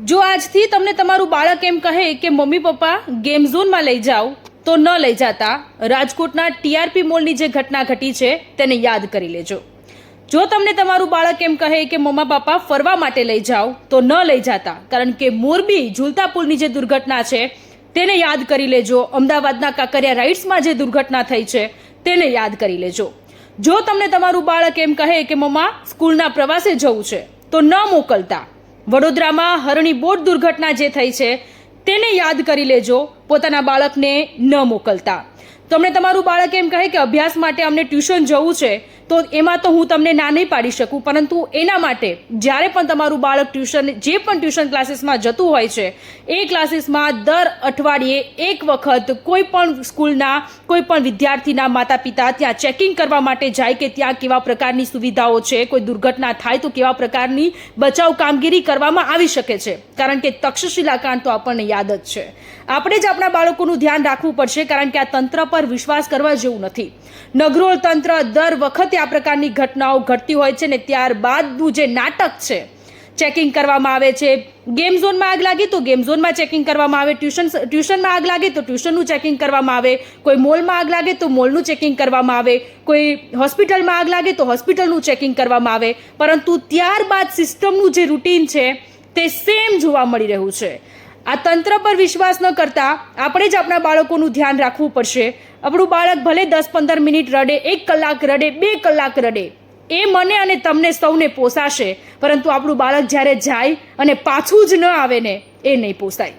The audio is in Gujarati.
જો આજથી તમને તમારું બાળક એમ કહે કે મમ્મી પપ્પા ગેમ ઝોનમાં લઈ જાઓ તો ન લઈ જતા, રાજકોટના ટીઆરપી મોલની જે ઘટના ઘટી છે તેને યાદ કરી લેજો. જો તમને તમારું બાળક એમ કહે કે મમ્મા પાપા ફરવા માટે લઈ જાઓ તો ન લઈ જતા, કારણ કે મોરબી ઝૂલતા પુલની જે દુર્ઘટના છે તેને યાદ કરી લેજો. અમદાવાદના કાંકરિયા રાઇડ્સમાં જે દુર્ઘટના થઈ છે તેને યાદ કરી લેજો. જો તમને તમારું બાળક એમ કહે કે મમ્મા સ્કૂલના પ્રવાસે જવું છે તો ન મોકલતા. વડોદરામાં હરણી બોટ દુર્ઘટના જે થઈ છે તેને યાદ કરી લેજો, પોતાના બાળકને ન મોકલતા. તમને તમારું બાળક એમ કહે કે અભ્યાસ માટે અમને ટ્યુશન જવું છે તો એમાં તો હું તમને ના નહીં પાડી શકું, પરંતુ એના માટે જ્યારે પણ તમારું બાળક જે પણ ટ્યુશન ક્લાસીસમાં જતું હોય છે એ ક્લાસીસમાં દર અઠવાડિયે એક વખત કોઈ પણ સ્કૂલના કોઈ પણ વિદ્યાર્થીના માતા પિતા ત્યાં ચેકિંગ કરવા માટે જાય કે ત્યાં કેવા પ્રકારની સુવિધાઓ છે, કોઈ દુર્ઘટના થાય તો કેવા પ્રકારની બચાવ કામગીરી કરવામાં આવી શકે છે. કારણ કે તક્ષશિલા કાંડ તો આપણને યાદ જ છે. આપણે જ આપણા બાળકોનું ધ્યાન રાખવું પડશે, કારણ કે આ તંત્ર પર વિશ્વાસ કરવા જેવું નથી. નગરોળ તંત્ર દર વખતે આ પ્રકારની ઘટનાઓ ઘટતી હોય છે ને ત્યારબાદનું જે નાટક છે, ચેકિંગ કરવામાં આવે છે. ગેમ ઝોનમાં આગ લાગી તો ગેમ ઝોનમાં ચેકિંગ કરવામાં આવે, ટ્યુશનમાં આગ લાગે તો ટ્યુશનનું ચેકિંગ કરવામાં આવે, કોઈ મોલમાં આગ લાગે તો મોલનું ચેકિંગ કરવામાં આવે, કોઈ હોસ્પિટલમાં આગ લાગે તો હોસ્પિટલનું ચેકિંગ કરવામાં આવે. પરંતુ ત્યારબાદ સિસ્ટમનું જે રૂટીન છે તે સેમ જોવા મળી રહ્યું છે. આ તંત્ર પર વિશ્વાસ ન કરતા આપણે જ આપણા બાળકોનું ધ્યાન રાખવું પડશે. આપણું બાળક ભલે 10-15 મિનિટ રડે, 1 કલાક રડે, 2 કલાક રડે, એ મને અને તમને સૌને પોસાશે, પરંતુ આપણું બાળક જ્યારે જાય અને પાછું જ ન આવે ને એ નહીં પોસાય.